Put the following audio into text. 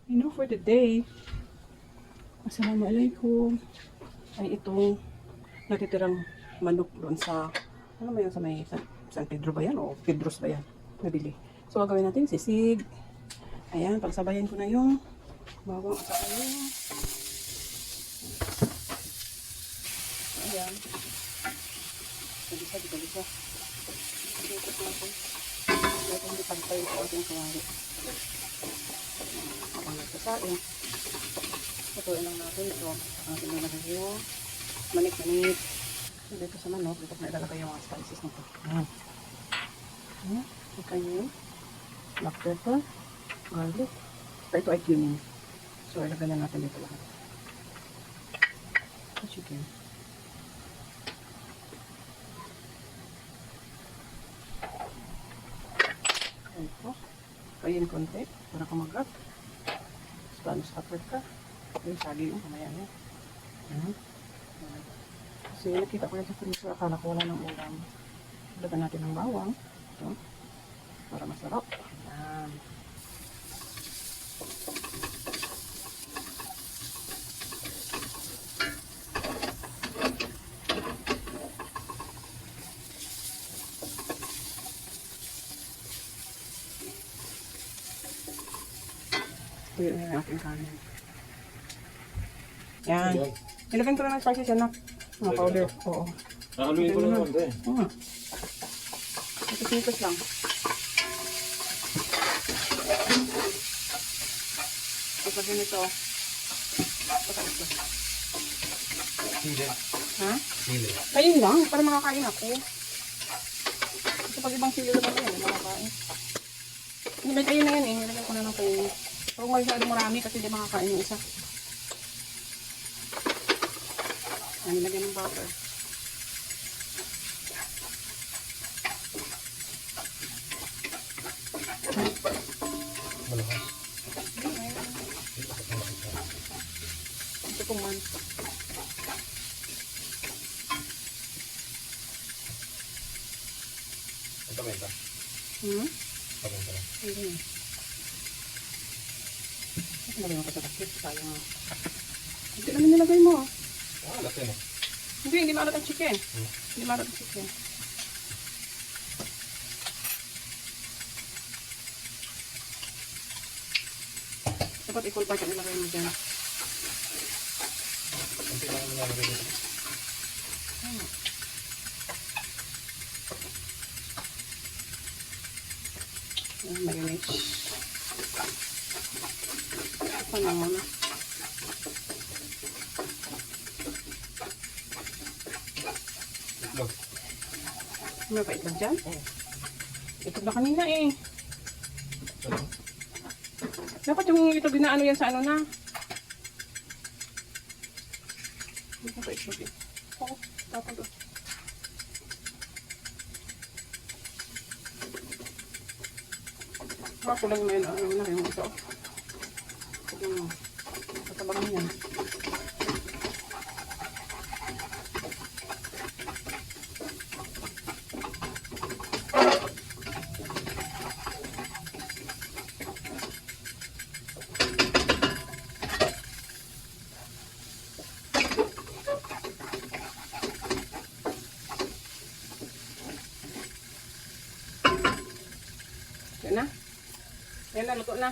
You know, for the day, assalamualaikum, ay itong natitirang manok doon sa, ano ba yan, sa may San Pedro ba yan o Pedros ba yan, nabili. So, gagawin natin sisig. Ayan, pagsabayan ko na yung bawang at saka yung, ayan, dito. Dito natin. Dito hindi pagtay ko ating kawali. Habang nagsasain, patuloy lang natin ito. Ating nalagay yung manik-manik. Dito sa manok, dito na ilalagay yung mga spices nito. Ayan. Ito yung black pepper, garlic. Ito ay cumin. So, ilagay na natin dito lahat. Ito chicken. Ito. Kayin konti para kumagat. Spanish paprika. Yung sagi yung kamaya niya. Kasi nakita ko yan sa freezer. Akala ko wala ng ulam. Lagyan natin ng bawang. Ito. Para masarap. Ayan. Ito yung aking kanin. Yan. Nilagyan ko na ng spices yan na. Mga powder. Oo. Nakaluin ko na naman din. Oo. Ito sipas lang. Tapos lagyan ito. Pataas ko. Sili. Ha? Sili. Kain lang. Para makakain ako. Kasi pag ibang sili naman yan, makakain. Hindi, may kain na yan eh. Nilagyan ko na ng kain. Huwag mo masyado marami kasi di makakain yung isa. Ayan, nilagyan ng butter. Malakas. Ito kung man. Ito menta. Pamenta lang. Hindi. Nilagay mo pa sa takip. Sayang. Hindi naman nilagay mo. Laki no? Hindi maalat ang chicken. Hindi maalat ang chicken. Dapat equal part ang nilagay mo dyan. Kunti lang nilalagay dito. Ayan, mayonnaise. Ito na muna. Itlog. May pa itlog dyan? Itlog na kanina eh. Ito lang. Dapat yung itlog na ano yan sa ano na. Hindi pa itlog eh. Oo, dapat o. Ako lang may ano na yung ito. Yung katabangan yan. Yan na. Yan na, luto na.